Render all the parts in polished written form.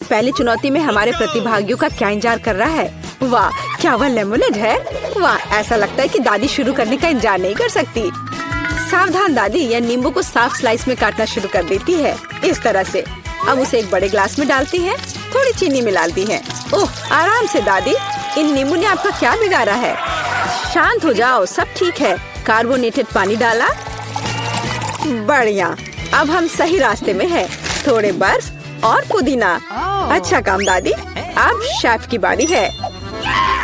पहली चुनौती में हमारे प्रतिभागियों का क्या इंतजार कर रहा है। वाह, क्या वह लेमोनेड है? वाह, ऐसा लगता है कि दादी शुरू करने का इंतजार नहीं कर सकती। सावधान दादी, यह नींबू को साफ स्लाइस में काटना शुरू कर देती है। इस तरह से अब उसे एक बड़े ग्लास में डालती है, थोड़ी चीनी मिलाती है। ओह, आराम से दादी, इन नींबू ने आपका क्या बिगाड़ा है? शांत हो जाओ, सब ठीक है। कार्बोनेटेड पानी डाला, बढ़िया। अब हम सही रास्ते में हैं। थोड़े बर्फ और पुदीना। अच्छा काम दादी। अब शेफ की बारी है।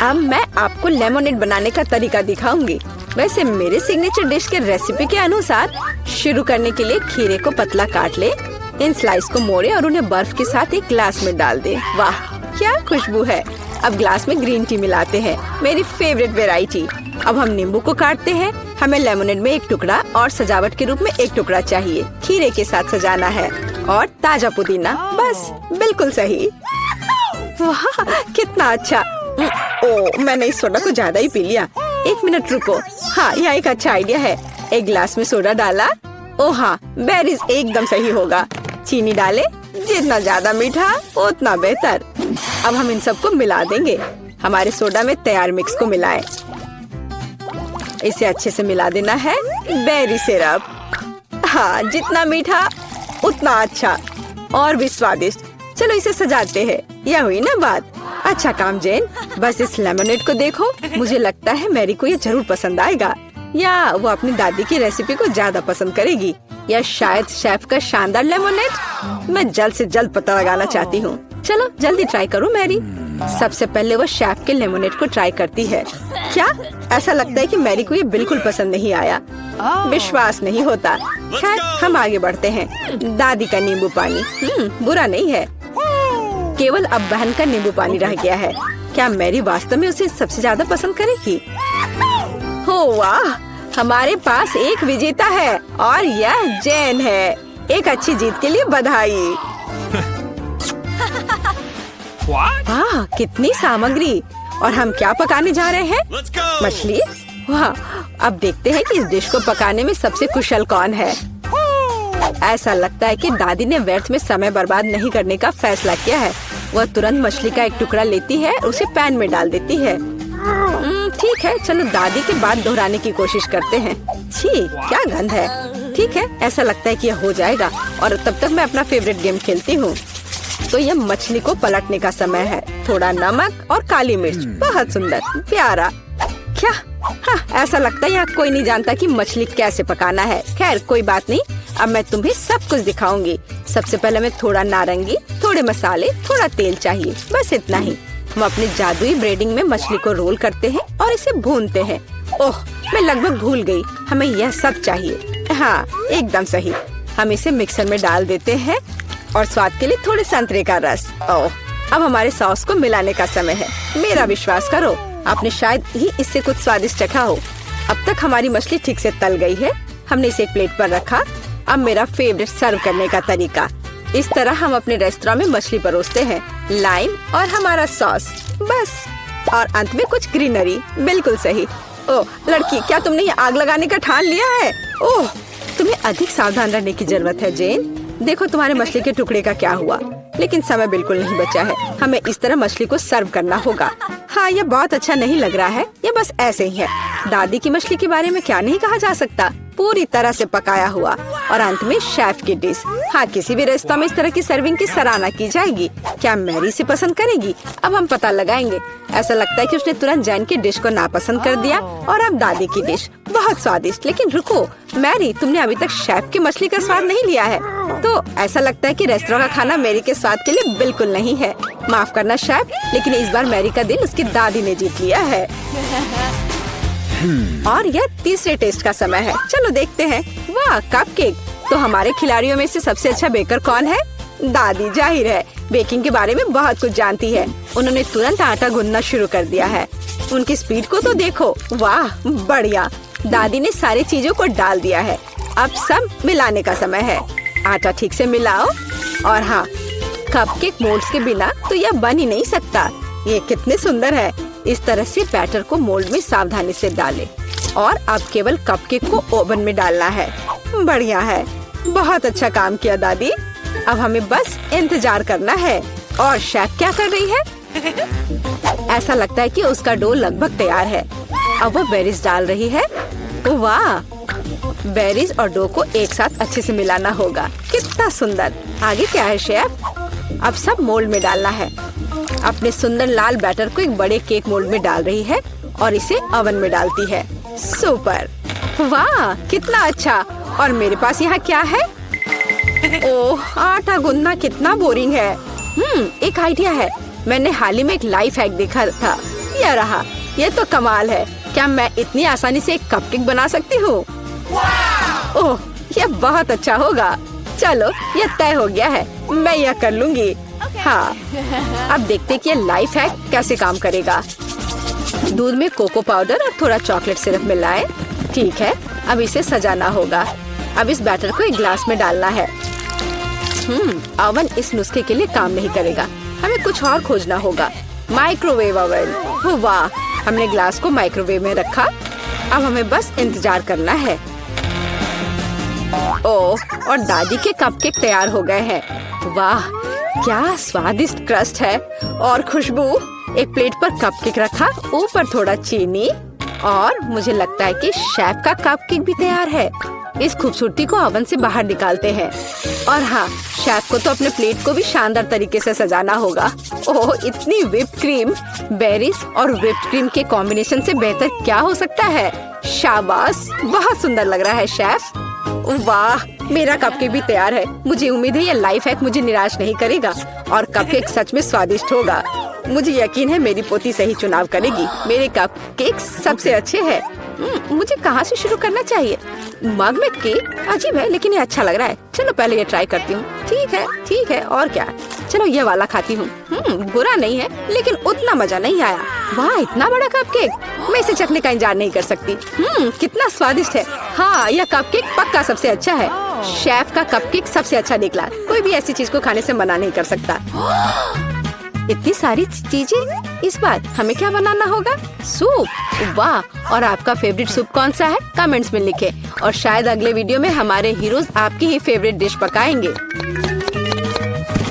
अब मैं आपको लेमोनेड बनाने का तरीका दिखाऊंगी। वैसे मेरे सिग्नेचर डिश के रेसिपी के अनुसार शुरू करने के लिए खीरे को पतला काट ले, इन स्लाइस को मोड़े और उन्हें बर्फ के साथ एक ग्लास में डाल दे। वाह, क्या खुशबू है। अब ग्लास में ग्रीन टी मिलाते हैं, मेरी फेवरेट वेराइटी। अब हम नींबू को काटते हैं। हमें लेमोनेड में एक टुकड़ा और सजावट के रूप में एक टुकड़ा चाहिए। खीरे के साथ सजाना है और ताजा पुदीना। बस, बिल्कुल सही। वाह, कितना अच्छा। ओह, मैंने इस सोडा को ज्यादा ही पी लिया। एक मिनट रुको। हाँ, यह एक अच्छा आइडिया है। एक ग्लास में सोडा डाला। ओह हाँ, बेरीज एकदम सही होगा। चीनी डाले, जितना ज्यादा मीठा उतना बेहतर। अब हम इन सबको मिला देंगे। हमारे सोडा में तैयार मिक्स को मिलाएं। इसे अच्छे से मिला देना है। बेरी सिरप, हाँ, जितना मीठा उतना अच्छा और भी स्वादिष्ट। चलो इसे सजाते हैं। यह हुई ना बात। अच्छा काम जेन। बस इस लेमोनेड को देखो, मुझे लगता है मैरी को ये जरूर पसंद आएगा, या वो अपनी दादी की रेसिपी को ज्यादा पसंद करेगी, या शायद शेफ का शानदार लेमोनेड। मैं जल्द से जल्द पता लगाना चाहती हूँ। चलो जल्दी ट्राई करो मैरी। सबसे पहले वो शेफ के लेमोनेड को ट्राई करती है। क्या? ऐसा लगता है कि मैरी को ये बिल्कुल पसंद नहीं आया। विश्वास नहीं होता। खैर, हम आगे बढ़ते हैं। दादी का नींबू पानी बुरा नहीं है। केवल अब बहन का नींबू पानी रह गया है। क्या मैरी वास्तव में उसे सबसे ज्यादा पसंद करेगी? हो वाह, हमारे पास एक विजेता है और यह जैन है। एक अच्छी जीत के लिए बधाई। वाह, कितनी सामग्री। और हम क्या पकाने जा रहे हैं? मछली। वाह, अब देखते हैं कि इस डिश को पकाने में सबसे कुशल कौन है। ऐसा लगता है कि दादी ने व्यर्थ में समय बर्बाद नहीं करने का फैसला किया है। वह तुरंत मछली का एक टुकड़ा लेती है, उसे पैन में डाल देती है। ठीक है, चलो दादी की बात दोहराने की कोशिश करते हैं। छी, क्या गंध है। ठीक है, ऐसा लगता है कि यह हो जाएगा और तब तक मैं अपना फेवरेट गेम खेलती हूँ। तो यह मछली को पलटने का समय है। थोड़ा नमक और काली मिर्च। बहुत सुंदर, प्यारा। क्या? हाँ, ऐसा लगता है यहाँ कोई नहीं जानता कि मछली कैसे पकाना है। खैर, कोई बात नहीं, अब मैं तुम्हें सब कुछ दिखाऊंगी। सबसे पहले मैं थोड़ा नारंगी, थोड़े मसाले, थोड़ा तेल चाहिए, बस इतना ही। हम अपने जादुई ब्रेडिंग में मछली को रोल करते हैं और इसे भूनते हैं। ओह, मैं लगभग भूल गई, हमें यह सब चाहिए। हाँ, एकदम सही। हम इसे मिक्सर में डाल देते हैं और स्वाद के लिए थोड़े संतरे का रस। ओह, अब हमारे सॉस को मिलाने का समय है। मेरा विश्वास करो, आपने शायद ही इससे कुछ स्वादिष्ट चखा हो। अब तक हमारी मछली ठीक से तल गई है। हमने इसे एक प्लेट पर रखा। अब मेरा फेवरेट सर्व करने का तरीका। इस तरह हम अपने रेस्टोरेंट में मछली परोसते हैं। लाइम और हमारा सॉस, बस। और अंत में कुछ ग्रीनरी। बिल्कुल सही। ओह लड़की, क्या तुमने ये आग लगाने का ठान लिया है? ओह, तुम्हें अधिक सावधान रहने की जरूरत है जेन। देखो तुम्हारे मछली के टुकड़े का क्या हुआ। लेकिन समय बिल्कुल नहीं बचा है। हमें इस तरह मछली को सर्व करना होगा। हाँ, ये बहुत अच्छा नहीं लग रहा है। ये बस ऐसे ही है। दादी की मछली के बारे में क्या नहीं कहा जा सकता। पूरी तरह से पकाया हुआ और अंत में शेफ की डिश। हाँ, किसी भी रेस्तरां में इस तरह की सर्विंग की सराहना की जाएगी। क्या मैरी इसे पसंद करेगी? अब हम पता लगाएंगे। ऐसा लगता है कि उसने तुरंत जैन की डिश को नापसंद कर दिया और अब दादी की डिश। बहुत स्वादिष्ट। लेकिन रुको मैरी, तुमने अभी तक शेफ की मछली का स्वाद नहीं लिया है। तो ऐसा लगता है कि रेस्टोरेंट का खाना मैरी के स्वाद के लिए बिल्कुल नहीं है। माफ करना शेफ, लेकिन इस बार मैरी का दिल उसकी दादी ने जीत लिया है। और यह तीसरे टेस्ट का समय है। चलो देखते हैं। वाह, कपकेक। तो हमारे खिलाड़ियों में से सबसे अच्छा बेकर कौन है? दादी, जाहिर है। बेकिंग के बारे में बहुत कुछ जानती है। उन्होंने तुरंत आटा गूंदना शुरू कर दिया है। उनकी स्पीड को तो देखो। वाह, बढ़िया। दादी ने सारी चीजों को डाल दिया है। अब सब मिलाने का समय है। आटा ठीक से मिलाओ। और हाँ, कपकेक मोल्ड्स के बिना तो यह बन ही नहीं सकता। ये कितने सुंदर है। इस तरह से बैटर को मोल्ड में सावधानी से डालें और अब केवल कपकेक को ओवन में डालना है। बढ़िया है, बहुत अच्छा काम किया दादी। अब हमें बस इंतजार करना है। और शेफ क्या कर रही है? ऐसा लगता है कि उसका डो लगभग तैयार है। अब वो बेरीज डाल रही है। वाह, बेरीज और डो को एक साथ अच्छे से मिलाना होगा। कितना सुंदर। आगे क्या है शेफ? अब सब मोल्ड में डालना है। अपने सुंदर लाल बैटर को एक बड़े केक मोल्ड में डाल रही है और इसे ओवन में डालती है। सुपर, वाह कितना अच्छा। और मेरे पास यहाँ क्या है? ओह, आटा गूंदना कितना बोरिंग है। एक आइडिया है। मैंने हाल ही में एक लाइफ हैक देखा था। यह रहा। ये तो कमाल है। क्या मैं इतनी आसानी से एक कपकेक बना सकती हूँ? ओह, यह बहुत अच्छा होगा। चलो, यह तय हो गया है। मैं यह कर लूंगी। हाँ, अब देखते कि यह लाइफ हैक कैसे काम करेगा। दूध में कोको पाउडर और थोड़ा चॉकलेट सिरप मिलाएं। ठीक है, अब इसे सजाना होगा। अब इस बैटर को एक ग्लास में डालना है। ओवन इस नुस्खे के लिए काम नहीं करेगा। हमें कुछ और खोजना होगा। Microwave oven. वाह, हमने ग्लास को माइक्रोवेव में रखा। अब हमें बस इंतजार करना है। ओह, और दादी के कपकेक तैयार हो गए हैं। वाह, क्या स्वादिष्ट क्रस्ट है और खुशबू। एक प्लेट पर कपकेक रखा, ऊपर थोड़ा चीनी और मुझे लगता है कि शेफ का कपकेक भी तैयार है। इस खूबसूरती को ओवन से बाहर निकालते हैं। और हाँ, शेफ को तो अपने प्लेट को भी शानदार तरीके से सजाना होगा। ओह, इतनी व्हिप्ड क्रीम। बेरीज और व्हिप्ड क्रीम के कॉम्बिनेशन से बेहतर क्या हो सकता है? शाबाश, बहुत सुंदर लग रहा है शेफ। वाह, मेरा कपकेक भी तैयार है। मुझे उम्मीद है ये लाइफ हैक मुझे निराश नहीं करेगा और कपकेक सच में स्वादिष्ट होगा। मुझे यकीन है मेरी पोती सही चुनाव करेगी। मेरे कपकेक सबसे अच्छे हैं। मुझे कहाँ से शुरू करना चाहिए? मग में केक अजीब है, लेकिन ये अच्छा लग रहा है। चलो पहले ये ट्राई करती हूँ। ठीक है, और क्या? चलो ये वाला खाती हूँ। बुरा नहीं है, लेकिन उतना मजा नहीं आया। वाह, इतना बड़ा कपकेक। मैं इसे चखने का इंतजार नहीं कर सकती। कितना स्वादिष्ट है। हाँ, यह कपकेक पक्का सबसे अच्छा है। शेफ का कपकेक सबसे अच्छा निकला। कोई भी ऐसी चीज को खाने से मना नहीं कर सकता। इतनी सारी चीजें। इस बार हमें क्या बनाना होगा? सूप। वाह, और आपका फेवरेट सूप कौन सा है? कमेंट्स में लिखें। और शायद अगले वीडियो में हमारे हीरोज आपकी ही फेवरेट डिश पकाएंगे।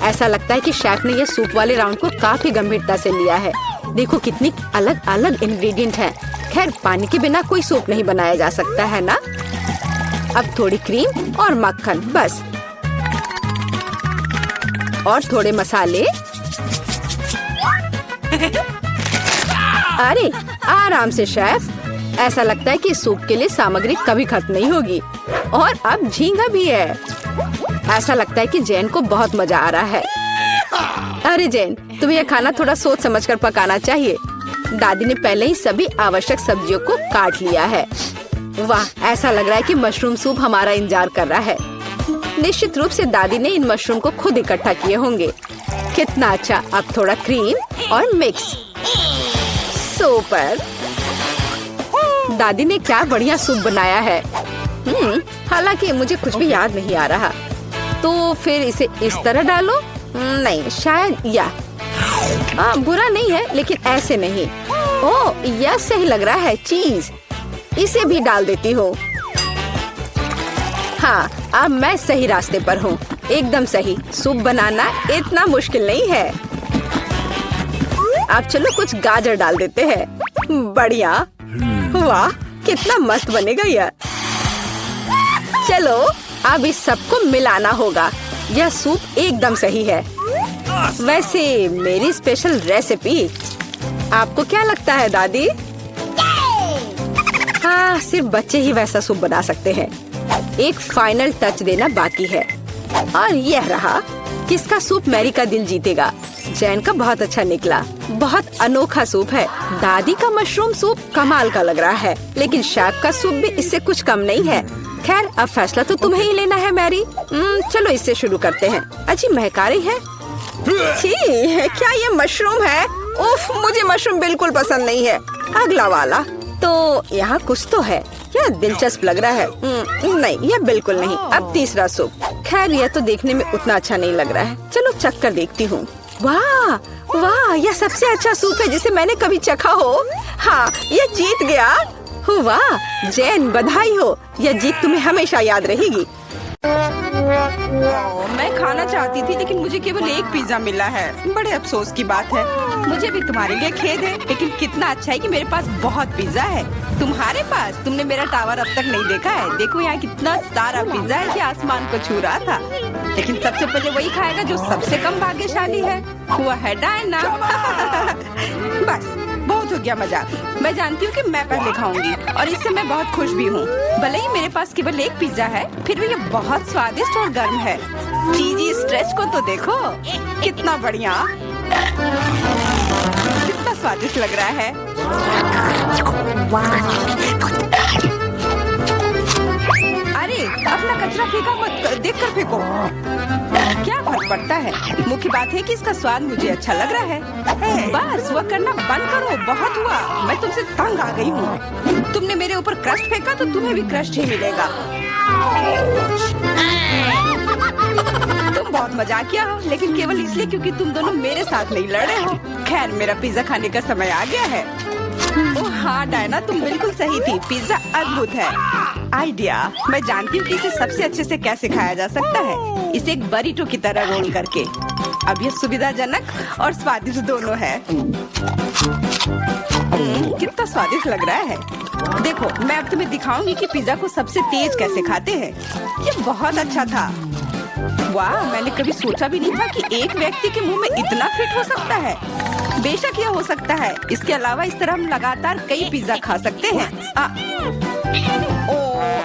ऐसा लगता है कि शेफ ने ये सूप वाले राउंड को काफी गंभीरता से लिया है। देखो कितनी अलग अलग इंग्रेडिएंट हैं। खैर, पानी के बिना कोई सूप नहीं बनाया जा सकता है ना। अब थोड़ी क्रीम और मक्खन बस, और थोड़े मसाले। अरे आराम से शेफ। ऐसा लगता है कि सूप के लिए सामग्री कभी खत्म नहीं होगी। और अब झींगा भी है। ऐसा लगता है कि जैन को बहुत मजा आ रहा है। अरे जैन, तुम्हें यह खाना थोड़ा सोच समझकर पकाना चाहिए। दादी ने पहले ही सभी आवश्यक सब्जियों को काट लिया है। वाह, ऐसा लग रहा है कि मशरूम सूप हमारा इंतजार कर रहा है। निश्चित रूप से दादी ने इन मशरूम को खुद इकट्ठा किए होंगे। कितना अच्छा। अब थोड़ा क्रीम और मिक्स। सुपर, दादी ने क्या बढ़िया सूप बनाया है। हालांकि मुझे कुछ भी याद नहीं आ रहा। तो फिर इसे इस तरह डालो। नहीं, शायद बुरा नहीं है, लेकिन ऐसे नहीं। ओह, यह सही लग रहा है। चीज, इसे भी डाल देती हूँ। हाँ, अब मैं सही रास्ते पर हूँ। एकदम सही। सूप बनाना इतना मुश्किल नहीं है। अब चलो कुछ गाजर डाल देते हैं। बढ़िया। वाह, कितना मस्त बनेगा यह। चलो अब इस सबको मिलाना होगा। यह सूप एकदम सही है। वैसे मेरी स्पेशल रेसिपी, आपको क्या लगता है दादी? हाँ, सिर्फ बच्चे ही वैसा सूप बना सकते हैं। एक फाइनल टच देना बाकी है। और यह रहा। किसका सूप मैरी का दिल जीतेगा? जैन का बहुत अच्छा निकला। बहुत अनोखा सूप है। दादी का मशरूम सूप कमाल का लग रहा है, लेकिन शेफ का सूप भी इससे कुछ कम नहीं है। खैर, अब फैसला तो तुम्हें ही लेना है मैरी। चलो इससे शुरू करते हैं। अच्छी महक रही है। छी, क्या ये मशरूम है? उफ, मुझे मशरूम बिल्कुल पसंद नहीं है। अगला वाला। तो यहाँ कुछ तो है। यह दिलचस्प लग रहा है। नहीं, यह बिल्कुल नहीं। अब तीसरा सूप। खैर, यह तो देखने में उतना अच्छा नहीं लग रहा है। चलो चख कर देखती हूँ। वाह वाह, यह सबसे अच्छा सूप है जिसे मैंने कभी चखा हो। हाँ, यह जीत गया। वाह जैन, बधाई हो। यह जीत तुम्हें हमेशा याद रहेगी। मैं खाना चाहती थी लेकिन मुझे केवल एक पिज्जा मिला है। बड़े अफसोस की बात है। मुझे भी तुम्हारे लिए खेद है, लेकिन कितना अच्छा है कि मेरे पास बहुत पिज्जा है। तुम्हारे पास? तुमने मेरा टावर अब तक नहीं देखा है। देखो यहाँ कितना सारा पिज्जा है कि आसमान को छू रहा था। लेकिन सबसे पहले वही खाएगा जो सबसे कम भाग्यशाली है। वो है डायना। बस बहुत हो गया मजाक। मैं जानती हूँ कि मैं पहले खाऊंगी और इससे मैं बहुत खुश भी हूँ। भले ही मेरे पास केवल एक पिज्जा है, फिर भी ये बहुत स्वादिष्ट और गर्म है। चीजी स्ट्रेच को तो देखो, कितना बढ़िया, कितना स्वादिष्ट लग रहा है। अरे अपना कचरा फेंका मत, देखकर फेंको। क्या फर्क पड़ता है, मुख्य बात है कि इसका स्वाद मुझे अच्छा लग रहा है। बस वह करना बंद करो, बहुत हुआ। मैं तुमसे तंग आ गई हूँ। तुमने मेरे ऊपर क्रस्ट फेंका तो तुम्हें भी क्रस्ट ही मिलेगा। तुम बहुत मजाकिया हो, लेकिन केवल इसलिए क्योंकि तुम दोनों मेरे साथ नहीं लड़ रहे हो। खैर, मेरा पिज्जा खाने का समय आ गया है। ओह हाँ डायना, तुम बिल्कुल सही थी। पिज्जा अद्भुत है। आइडिया, मैं जानती हूँ कि इसे सबसे अच्छे से कैसे खाया जा सकता है। इसे एक बरीटो की तरह रोल करके। अब यह सुविधाजनक और स्वादिष्ट दोनों है। कितना स्वादिष्ट लग रहा है। देखो, मैं अब तुम्हें दिखाऊंगी कि पिज्जा को सबसे तेज कैसे खाते हैं। ये बहुत अच्छा था। वाह, मैंने कभी सोचा भी नहीं था कि एक व्यक्ति के मुंह में इतना फिट हो सकता है। बेशक यह हो सकता है। इसके अलावा इस तरह हम लगातार कई पिज्जा खा सकते हैं।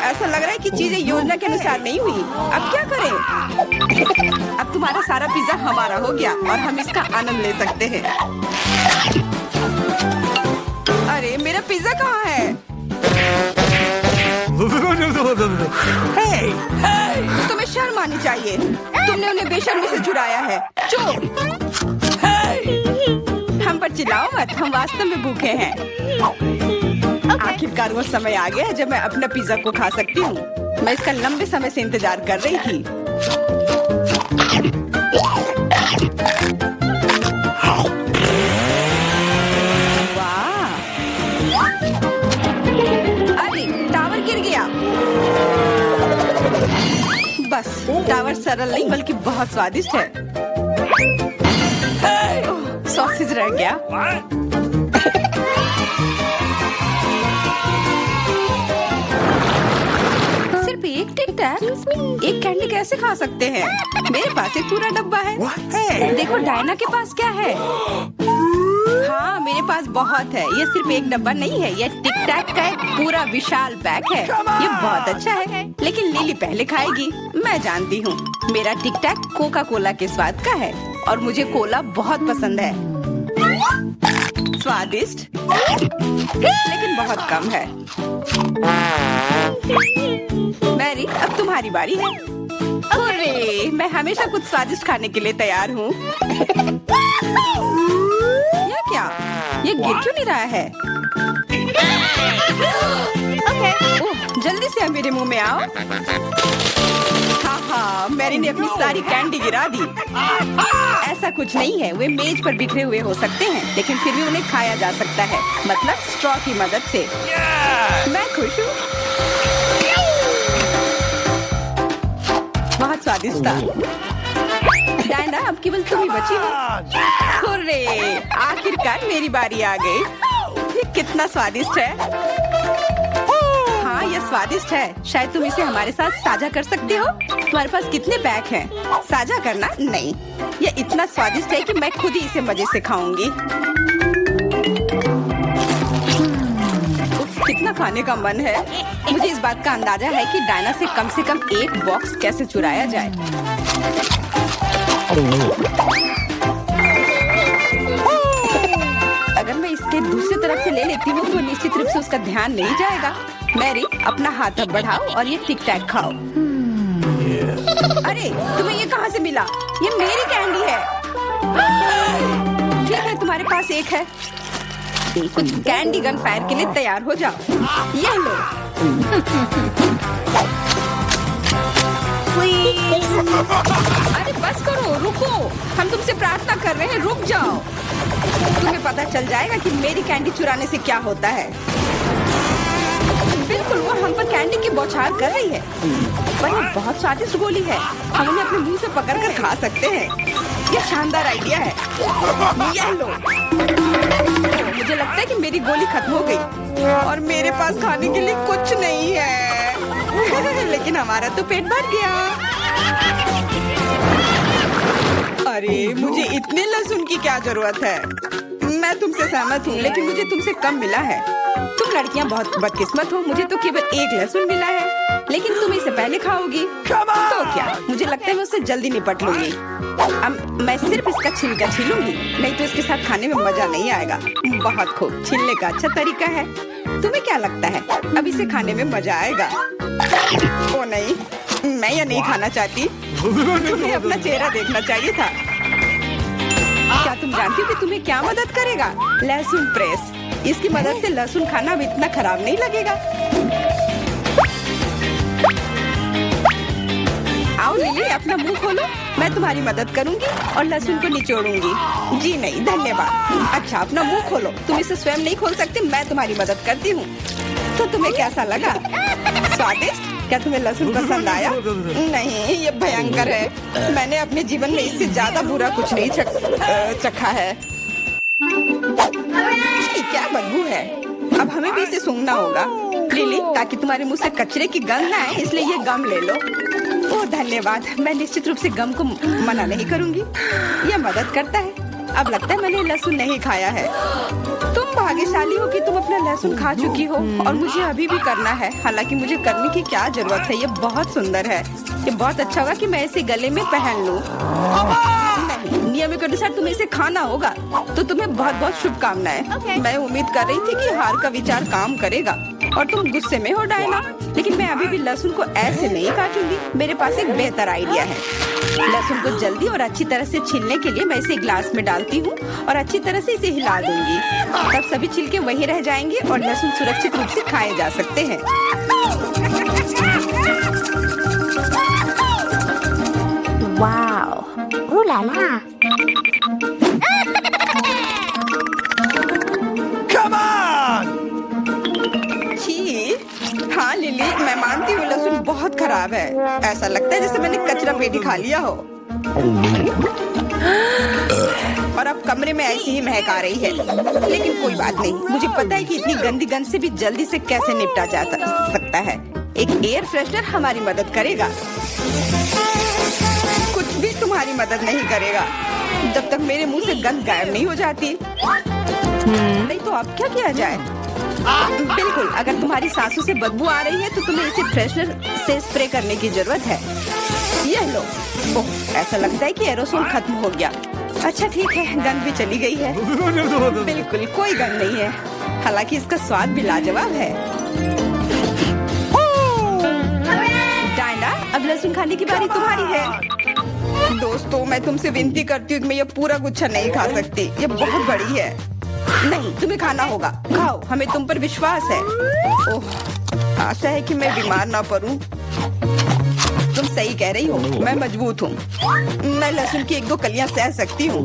ऐसा लग रहा है कि चीजें योजना के अनुसार नहीं हुई। अब क्या करें? अब तुम्हारा सारा पिज्जा हमारा हो गया और हम इसका आनंद ले सकते हैं। अरे मेरा पिज्जा कहाँ है? तुम्हें शर्म आनी चाहिए। तुमने उन्हें बेशर्मी से चुराया है। चुप! हम पर चिल्लाओ मत, हम वास्तव में भूखे हैं। आखिरकार वो समय आ गया है जब मैं अपना पिज्जा को खा सकती हूँ। मैं इसका लंबे समय से इंतजार कर रही थी। वाह! अरे टावर गिर गया। बस टावर सरल नहीं बल्कि बहुत स्वादिष्ट है। सॉसेज रह गया। सिर्फ एक टिक टैक, एक कैंडी कैसे खा सकते हैं? मेरे पास एक पूरा डब्बा है। देखो डायना के पास क्या है। हाँ, मेरे पास बहुत है। ये सिर्फ एक डब्बा नहीं है, ये टिक टैक का एक पूरा विशाल पैक है। ये बहुत अच्छा है, लेकिन लिली पहले खाएगी। मैं जानती हूँ, मेरा टिक टैक कोका कोला के स्वाद का है और मुझे कोला बहुत पसंद है। स्वादिष्ट, लेकिन बहुत कम है। मैरी, अब तुम्हारी बारी है। अरे, मैं हमेशा कुछ स्वादिष्ट खाने के लिए तैयार हूँ। या क्या? ये गिर क्यों नहीं रहा है? ओह, जल्दी से मेरे मुंह में आओ। हाँ, मैरी ने अपनी सारी कैंडी गिरा दी। ऐसा कुछ नहीं है, वे मेज पर बिखरे हुए हो सकते हैं, लेकिन फिर भी उन्हें खाया जा सकता है, मतलब स्ट्रॉ की मदद से। मैं खुश हूँ। बहुत स्वादिष्ट था। डायना, अब केवल तुम ही बची हो। हुर्रे, आखिरकार मेरी बारी आ गई। ये कितना स्वादिष्ट है। हाँ, ये स्वादिष्ट है। शायद तुम इसे हमारे साथ साझा कर सकते हो। तुम्हारे पास कितने पैक हैं? साझा करना नहीं। ये इतना स्वादिष्ट है कि मैं खुद ही इसे मजे से खाऊंगी। कितना खाने का मन है। मुझे इस बात का अंदाजा है कि डायना से कम एक बॉक्स कैसे चुराया जाए। अगर मैं इसके दूसरी तरफ से ले लेती हूँ तो निश्चित रूप से उसका ध्यान नहीं जाएगा। मैरी, अपना हाथ अब बढ़ाओ और ये टिक टैक खाओ। अरे, तुम्हें ये कहाँ से मिला? ये मेरी कैंडी है। ठीक है, तुम्हारे पास एक है। कुछ कैंडी गन फायर के लिए तैयार हो जाओ। ये लो। अरे बस करो, रुको। हम तुमसे प्रार्थना कर रहे हैं, रुक जाओ। तुम्हें पता चल जाएगा कि मेरी कैंडी चुराने से क्या होता है। बिल्कुल, वो हम पर कैंडी की बौछार कर रही है। पर ये बहुत स्वादिष्ट गोली है, हम उन्हें अपने मुंह से पकड़कर खा सकते हैं। ये शानदार आइडिया है। ये लो। मुझे लगता है कि मेरी गोली खत्म हो गई और मेरे पास खाने के लिए कुछ नहीं है। लेकिन हमारा तो पेट भर गया। अरे मुझे इतने लहसुन की क्या जरूरत है? मैं तुमसे सहमत हूँ, लेकिन मुझे तुमसे कम मिला है। तुम लड़कियाँ बहुत बदकिस्मत हो, मुझे तो केवल एक लहसुन मिला है, लेकिन तुम इसे पहले खाओगी तो क्या? मुझे लगता है मैं उससे जल्दी निपट लूंगी। अब मैं सिर्फ इसका छिलका छीलूंगी, नहीं तो इसके साथ खाने में मजा नहीं आएगा। बहुत खूब, छीलने का अच्छा तरीका है। तुम्हें क्या लगता है अब इसे खाने में मजा आएगा? ओ नहीं, मैं यह नहीं खाना चाहती। तुम्हें अपना चेहरा देखना चाहिए था। क्या तुम जानती हो कि तुम्हें क्या मदद करेगा? लहसुन प्रेस। इसकी मदद से लहसुन खाना अब इतना खराब नहीं लगेगा। आओ लिली, अपना मुंह खोलो, मैं तुम्हारी मदद करूंगी और लहसुन को निचोड़ूंगी। जी नहीं, धन्यवाद। अच्छा, अपना मुंह खोलो। तुम इसे स्वयं नहीं खोल सकते, मैं तुम्हारी मदद करती हूँ। तो तुम्हें कैसा लगा? स्वादिष्ट? क्या तुम्हें लहसुन पसंद आया? नहीं, ये भयंकर है। मैंने अपने जीवन में इससे ज्यादा बुरा कुछ नहीं चखा है। क्या बदबू है। अब हमें भी इसे सूंघना होगा लिली, ताकि तुम्हारे मुंह से कचरे की गंध ना आए, इसलिए ये गम ले लो। ओह धन्यवाद, मैं निश्चित रूप से गम को मना नहीं करूंगी, यह मदद करता है। अब लगता है मैंने लहसुन नहीं खाया है। तुम भाग्यशाली हो कि तुम अपना लहसुन खा चुकी हो और मुझे अभी भी करना है। हालांकि मुझे करने की क्या जरूरत है, ये बहुत सुंदर है। ये बहुत अच्छा होगा कि मैं इसे गले में पहन लूं। नहीं, नियम के अनुसार तुम्हें इसे खाना होगा। तो तुम्हें बहुत बहुत शुभकामनाएं। मैं उम्मीद कर रही थी कि हार का विचार काम करेगा और तुम गुस्से में हो डायना, लेकिन मैं अभी भी लहसुन को ऐसे नहीं काटूंगी। मेरे पास एक बेहतर आइडिया है। लहसुन को जल्दी और अच्छी तरह से छीलने के लिए मैं इसे ग्लास में डालती हूँ और अच्छी तरह से इसे हिला दूंगी। तब सभी छिलके वहीं रह जाएंगे और लहसुन सुरक्षित रूप से खाए जा सकते हैं। वाओ, ओ ला ला। हाँ लिली, मैं मानती हूँ लहसुन बहुत खराब है। ऐसा लगता है जैसे मैंने कचरा पेटी खा लिया हो। और अब कमरे में ऐसी ही महक आ रही है, लेकिन कोई बात नहीं। मुझे पता है कि इतनी गंदी गंध से भी जल्दी से कैसे निपटा जा सकता है। एक एयर फ्रेशनर हमारी मदद करेगा। कुछ भी तुम्हारी मदद नहीं करेगा जब तक मेरे मुंह से गंध गायब नहीं हो जाती। नहीं तो अब क्या किया जाए? बिल्कुल, अगर तुम्हारी सांसों से बदबू आ रही है तो तुम्हें इसे फ्रेशनर से स्प्रे करने की जरूरत है। यह लो। ओह, ऐसा लगता है कि एरोसोल खत्म हो गया। अच्छा ठीक है, गंध भी चली गई है। बिल्कुल कोई गंध नहीं है, हालांकि इसका स्वाद भी लाजवाब है। डायना, अब लहसुन खाने की बारी तुम्हारी है। दोस्तों, मैं तुमसे विनती करती हूँ कि मैं ये पूरा गुच्छा नहीं खा सकती, ये बहुत बड़ी है। नहीं, तुम्हें खाना होगा। खाओ, हमें तुम पर विश्वास है। ओह, आशा है कि मैं बीमार ना पड़ूं। तुम सही कह रही हो, मैं मजबूत हूँ। मैं लहसुन की 1-2 कलियां सह सकती हूँ।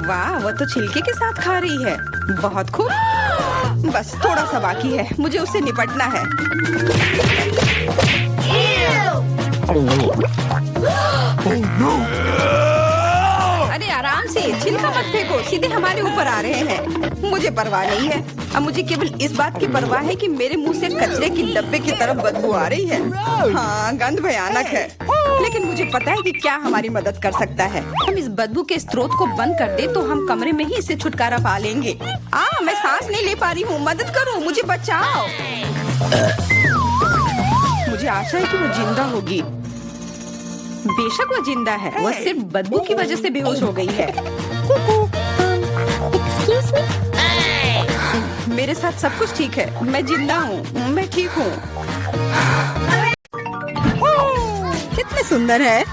वाह, वो तो छिलके के साथ खा रही है। बहुत खूब। बस थोड़ा सा बाकी है, मुझे उससे निपटना है। अरे आराम से, छिलका मत फेंको, सीधे हमारे ऊपर आ रहे हैं। मुझे परवाह नहीं है। अब मुझे केवल इस बात की परवाह है कि मेरे मुंह से कचरे की डब्बे की तरफ बदबू आ रही है। हाँ, गंध भयानक है, लेकिन मुझे पता है कि क्या हमारी मदद कर सकता है। हम इस बदबू के स्रोत को बंद कर दे तो हम कमरे में ही इससे छुटकारा पा लेंगे। मैं सांस नहीं ले पा रही हूँ, मदद करो, मुझे बचाओ। मुझे आशा है कि वो जिंदा होगी। बेशक वो जिंदा है, वो सिर्फ बदबू की वजह से बेहोश हो गई है। मेरे साथ सब कुछ ठीक है, मैं जिंदा हूँ, मैं ठीक हूँ। कितने सुंदर है।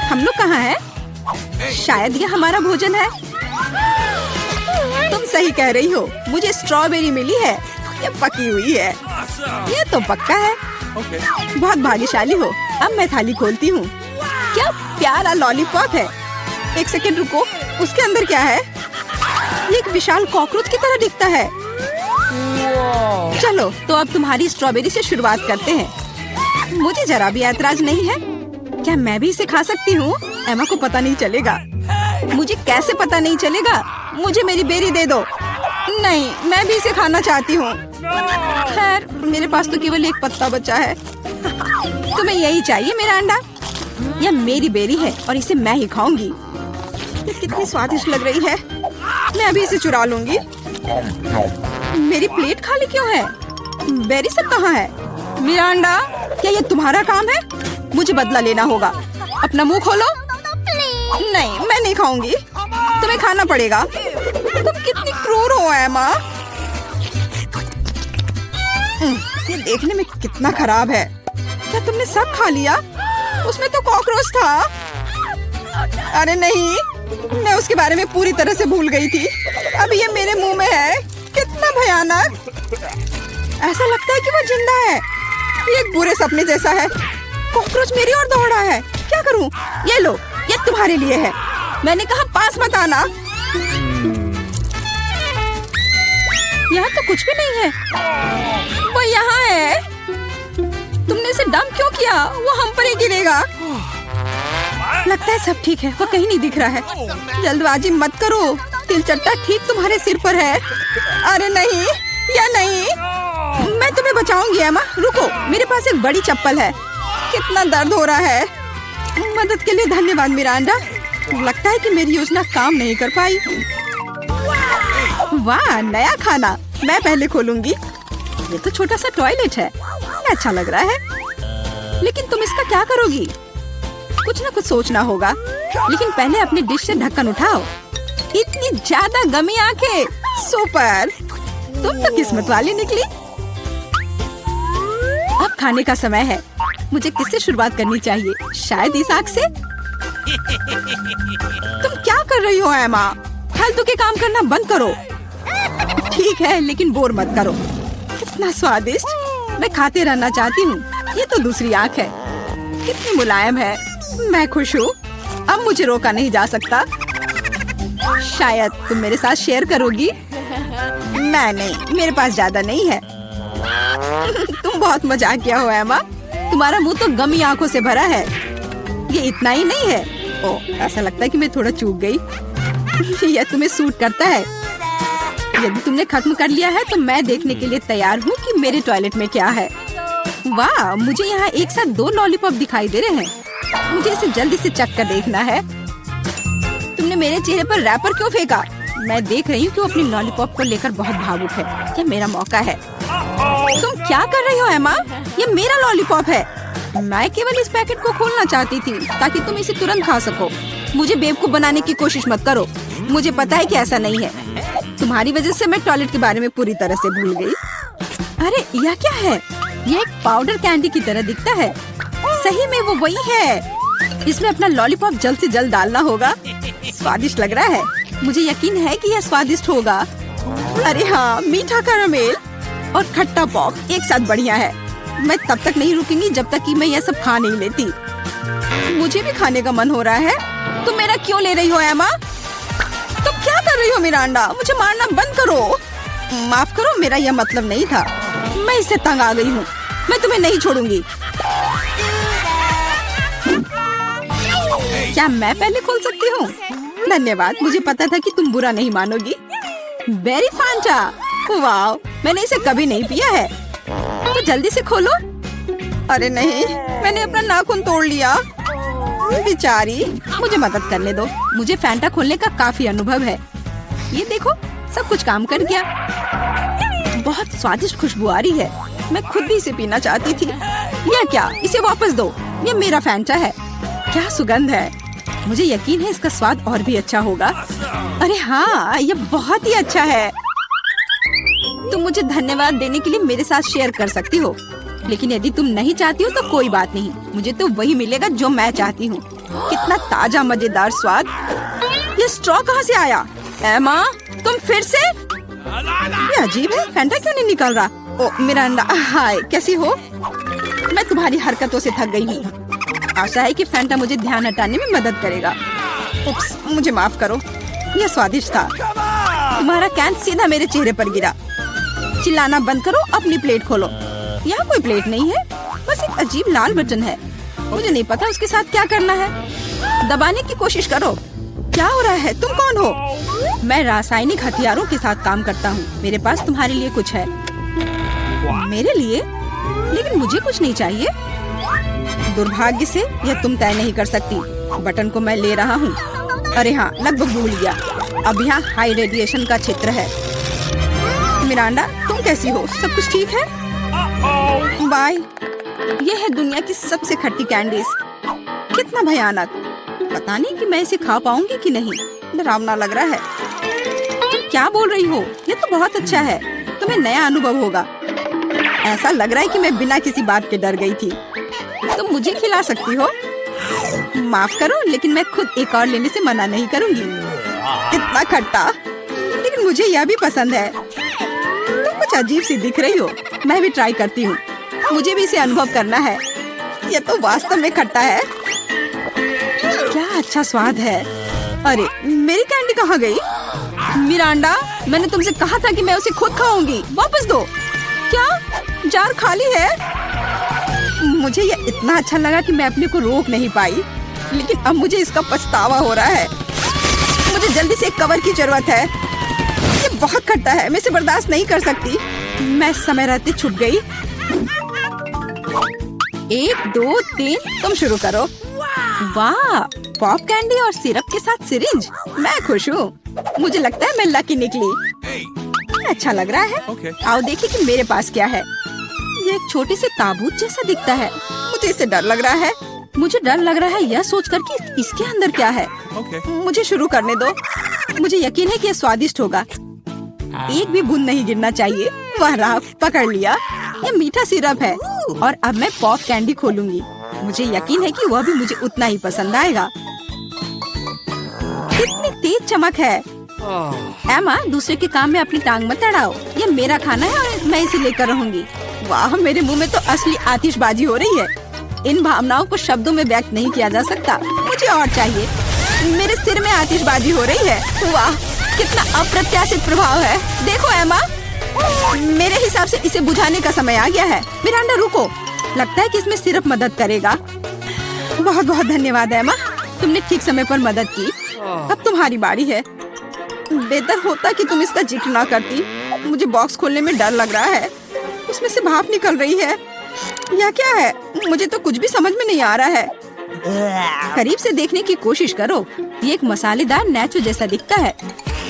हम लोग कहाँ हैं? शायद ये हमारा भोजन है। तुम सही कह रही हो, मुझे स्ट्रॉबेरी मिली है, ये पकी हुई है। ये तो पक्का है। बहुत भाग्यशाली हो। अब मैं थाली खोलती हूँ। क्या प्यारा लॉलीपॉप है। एक सेकंड रुको, उसके अंदर क्या है? ये एक विशाल कॉकरोच की तरह दिखता है। चलो तो अब तुम्हारी स्ट्रॉबेरी से शुरुआत करते हैं। मुझे जरा भी ऐतराज नहीं है। क्या मैं भी इसे खा सकती हूँ? एमा को पता नहीं चलेगा। मुझे कैसे पता नहीं चलेगा? मुझे मेरी बेरी दे दो। नहीं, मैं भी इसे खाना चाहती हूँ। खैर, मेरे पास तो केवल एक पत्ता बचा है। तुम्हें यही चाहिए मेरा अंडा? यह मेरी बेरी है और इसे मैं ही खाऊंगी। ये कितनी स्वादिष्ट लग रही है। मैं अभी इसे चुरा लूंगी। मेरी प्लेट खाली क्यों है? बेरी सब कहाँ है? मेरा अंडा, क्या ये तुम्हारा काम है? मुझे बदला लेना होगा। अपना मुंह खोलो। नहीं, मैं नहीं खाऊंगी। तुम्हें खाना पड़ेगा। तुम कितनी क्रूर हो एमा। ये देखने में कितना खराब है। क्या तुमने सब खा लिया? उसमें तो कॉकरोच था। अरे नहीं, मैं उसके बारे में पूरी तरह से भूल गई थी। अब ये मेरे मुंह में है। कितना भयानक। ऐसा लगता है कि वो जिंदा है। ये एक बुरे सपने जैसा है। कॉकरोच मेरी ओर दौड़ा है। क्या करूं? ये लो, ये तुम्हारे लिए है। मैंने कहा पास मत आना। यहाँ तो कुछ भी नहीं है। वो यहाँ है। तुमने इसे डंप क्यों किया? वो हम पर ही गिरेगा। लगता है सब ठीक है। वो कहीं नहीं दिख रहा है। जल्दबाजी मत करो। तिलचट्टा ठीक तुम्हारे सिर पर है। अरे नहीं, या नहीं। मैं तुम्हें बचाऊंगी एमा। रुको, मेरे पास एक बड़ी चप्पल है। कितना दर्द हो रहा है। मदद के लिए धन्यवाद मिरांडा। लगता है कि मेरी योजना काम नहीं कर पाई। वाह, नया खाना। मैं पहले खोलूंगी। ये तो छोटा सा टॉयलेट है। अच्छा लग रहा है। लेकिन तुम इसका क्या करोगी? कुछ ना कुछ सोचना होगा। लेकिन पहले अपनी डिश से ढक्कन उठाओ। इतनी ज्यादा गमी आंखें। सुपर, तुम तो किस्मत वाली निकली। अब खाने का समय है। मुझे किससे शुरुआत करनी चाहिए? शायद इस आग से। तुम क्या कर रही हो एमा? फालतू के काम करना बंद करो। ठीक है, लेकिन बोर मत करो। कितना स्वादिष्ट। मैं खाते रहना चाहती हूँ। ये तो दूसरी आंख है। कितनी मुलायम है। मैं खुश हूँ। अब मुझे रोका नहीं जा सकता। शायद तुम मेरे साथ शेयर करोगी। मैं नहीं, मेरे पास ज्यादा नहीं है। तुम बहुत मजाकिया हो एमा। तुम्हारा मुंह तो गमी आंखों से भरा है। ये इतना ही नहीं है। ओह, ऐसा लगता है कि मैं थोड़ा चूक गई। यह तुम्हें सूट करता है। यदि तुमने खत्म कर लिया है तो मैं देखने के लिए तैयार हूँ कि मेरे टॉयलेट में क्या है। वाह, मुझे यहाँ एक साथ 2 लॉलीपॉप दिखाई दे रहे हैं। मुझे इसे जल्दी से चख कर देखना है। तुमने मेरे चेहरे पर रैपर क्यों फेंका? मैं देख रही हूँ कि वो अपनी लॉलीपॉप को लेकर बहुत भावुक है। यह मेरा मौका है। तुम क्या कर रही हो एमा? ये मेरा लॉलीपॉप है। मैं केवल इस पैकेट को खोलना चाहती थी ताकि तुम इसे तुरंत खा सको। मुझे बेवकूफ बनाने की कोशिश मत करो। मुझे पता है कि ऐसा नहीं है। तुम्हारी वजह से मैं टॉयलेट के बारे में पूरी तरह से भूल गई। अरे यह क्या है? यह एक पाउडर कैंडी की तरह दिखता है। सही में वो वही है। इसमें अपना लॉलीपॉप जल्द से जल्द डालना होगा। स्वादिष्ट लग रहा है। मुझे यकीन है कि यह स्वादिष्ट होगा। अरे हाँ, मीठा कैरामेल और खट्टा पॉप एक साथ बढ़िया है। मैं तब तक नहीं रुकूंगी जब तक कि मैं यह सब खा नहीं लेती। मुझे भी खाने का मन हो रहा है। तुम मेरा क्यों ले रही हो एमा? तुम क्या कर रही हो मिरांडा? मुझे मारना बंद करो। माफ करो, मेरा यह मतलब नहीं था। मैं इससे तंग आ गई हूँ। मैं तुम्हें नहीं छोड़ूंगी। क्या मैं पहले खोल सकती हूँ? धन्यवाद। मुझे पता था कि तुम बुरा नहीं मानोगी। बेरी फांटा, वाह, मैंने इसे कभी नहीं पिया है। तो जल्दी से खोलो। अरे नहीं, मैंने अपना नाखून तोड़ लिया। बेचारी, मुझे मदद करने दो। मुझे फैंटा खोलने का काफी अनुभव है। ये देखो, सब कुछ काम कर गया। बहुत स्वादिष्ट खुशबू आ रही है। मैं खुद भी इसे पीना चाहती थी। यह क्या? इसे वापस दो। ये मेरा फैंटा है। क्या सुगंध है। मुझे यकीन है इसका स्वाद और भी अच्छा होगा। अरे हाँ, ये बहुत ही अच्छा है। तुम मुझे धन्यवाद देने के लिए मेरे साथ शेयर कर सकती हो, लेकिन यदि तुम नहीं चाहती हो तो कोई बात नहीं। मुझे तो वही मिलेगा जो मैं चाहती हूँ। कितना ताजा मजेदार स्वाद। ये स्ट्रॉ कहाँ से आया? एमा, तुम फिर से? ये अजीब है। फैंटा क्यों नहीं निकल रहा? ओ मिरांडा, हाय, कैसी हो? मैं तुम्हारी हरकतों से थक गई हूँ। आशा है कि फैंटा मुझे ध्यान हटाने में मदद करेगा। उप्स, मुझे माफ करो। यह स्वादिष्ट था। तुम्हारा कैन सीधा मेरे चेहरे पर गिरा। चिल्लाना बंद करो, अपनी प्लेट खोलो। यहाँ कोई प्लेट नहीं है, बस एक अजीब लाल बटन है। मुझे नहीं पता उसके साथ क्या करना है। दबाने की कोशिश करो। क्या हो रहा है? तुम कौन हो? मैं रासायनिक हथियारों के साथ काम करता हूँ। मेरे पास तुम्हारे लिए कुछ है। मेरे लिए? लेकिन मुझे कुछ नहीं चाहिए। दुर्भाग्य से यह तुम तय नहीं कर सकती। बटन को मैं ले रहा हूँ। अरे हाँ, लगभग भूल गया। अब यहाँ हाई रेडिएशन का क्षेत्र है। मिरांडा, तुम कैसी हो? सब कुछ ठीक है? बाय। यह है दुनिया की सबसे खट्टी कैंडीज। कितना भयानक। पता नहीं कि मैं इसे खा पाऊंगी कि नहीं। डरावना लग रहा है। तुम क्या बोल रही हो? ये तो बहुत अच्छा है। तुम्हें नया अनुभव होगा। ऐसा लग रहा है कि मैं बिना किसी बात के डर गई थी। तुम मुझे खिला सकती हो। माफ करो, लेकिन मैं खुद एक और लेने से मना नहीं करूंगी। इतना खट्टा, लेकिन मुझे यह भी पसंद है। तुम कुछ अजीब सी दिख रही हो। मैं भी ट्राई करती हूँ। मुझे भी इसे अनुभव करना है। यह तो वास्तव में खट्टा है। क्या अच्छा स्वाद है। अरे, मेरी कैंडी कहाँ गई? मिरांडा, मैंने तुमसे कहा था कि मैं उसे खुद खाऊंगी। वापस दो। क्या जार खाली है? मुझे यह इतना अच्छा लगा कि मैं अपने को रोक नहीं पाई, लेकिन अब मुझे इसका पछतावा हो रहा है। मुझे जल्दी से एक कवर की जरूरत है। ये बहुत खट्टा है, मैं इसे बर्दाश्त नहीं कर सकती। मैं समय रहते छुप गई। 1 2 3, तुम शुरू करो। वाह, पॉप कैंडी और सिरप के साथ सिरिंज। मैं खुश हूँ। मुझे लगता है मैं लकी निकली। अच्छा लग रहा है। आओ देखिए कि मेरे पास क्या है। ये एक छोटे से ताबूत जैसा दिखता है। मुझे इससे डर लग रहा है। मुझे डर लग रहा है यह सोचकर कि इसके अंदर क्या है। मुझे शुरू करने दो। मुझे यकीन है कि यह स्वादिष्ट होगा। एक भी बूंद नहीं गिरना चाहिए। वह रहा, पकड़ लिया। यह मीठा सिरप है और अब मैं पॉप कैंडी खोलूंगी। मुझे यकीन है कि वह भी मुझे उतना ही पसंद आएगा। कितनी तेज चमक है। एमा, दूसरे के काम में अपनी टांग मत अड़ाओ। यह मेरा खाना है और मैं इसे लेकर रहूंगी। वाह, मेरे मुंह में तो असली आतिशबाजी हो रही है। इन भावनाओं को शब्दों में व्यक्त नहीं किया जा सकता। मुझे और चाहिए। मेरे सिर में आतिशबाजी हो रही है। वाह, कितना अप्रत्याशित प्रभाव है। देखो एमा, मेरे हिसाब से इसे बुझाने का समय आ गया है। मिरांडा, रुको। लगता है कि इसमें सिर्फ मदद करेगा। बहुत बहुत धन्यवाद एमा, तुमने ठीक समय पर मदद की। अब तुम्हारी बारी है। बेहतर होता कि तुम इसका जिक्र ना करती। मुझे बॉक्स खोलने में डर लग रहा है। उसमें से भाप निकल रही है। यह क्या है? मुझे तो कुछ भी समझ में नहीं आ रहा है। करीब से देखने की कोशिश करो। ये एक मसालेदार नेचो जैसा दिखता है।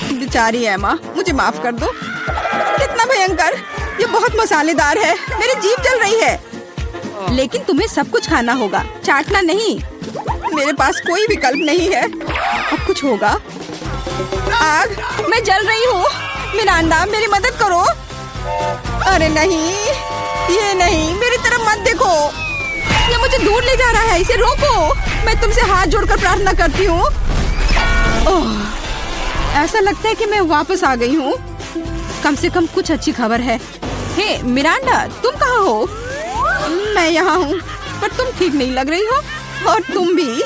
बेचारी एमा, मुझे माफ कर दो। कितना भयंकर। ये बहुत मसालेदार है। मेरी जीभ जल रही है। लेकिन तुम्हें सब कुछ खाना होगा, चाटना नहीं। मेरे पास कोई विकल्प नहीं है। अब कुछ होगा। आग, मैं जल रही हूँ। मिरांडा, मेरी मदद करो। अरे नहीं, ये नहीं, मेरी तरफ मत देखो। ये मुझे दूर ले जा रहा है। इसे रोको। मैं तुमसे हाथ जोड़कर प्रार्थना करती हूँ। ऐसा लगता है कि मैं वापस आ गई हूँ। कम से कम कुछ अच्छी खबर है। हे मिरांडा, तुम कहाँ हो? मैं यहाँ हूँ, पर तुम ठीक नहीं लग रही हो। और तुम भी।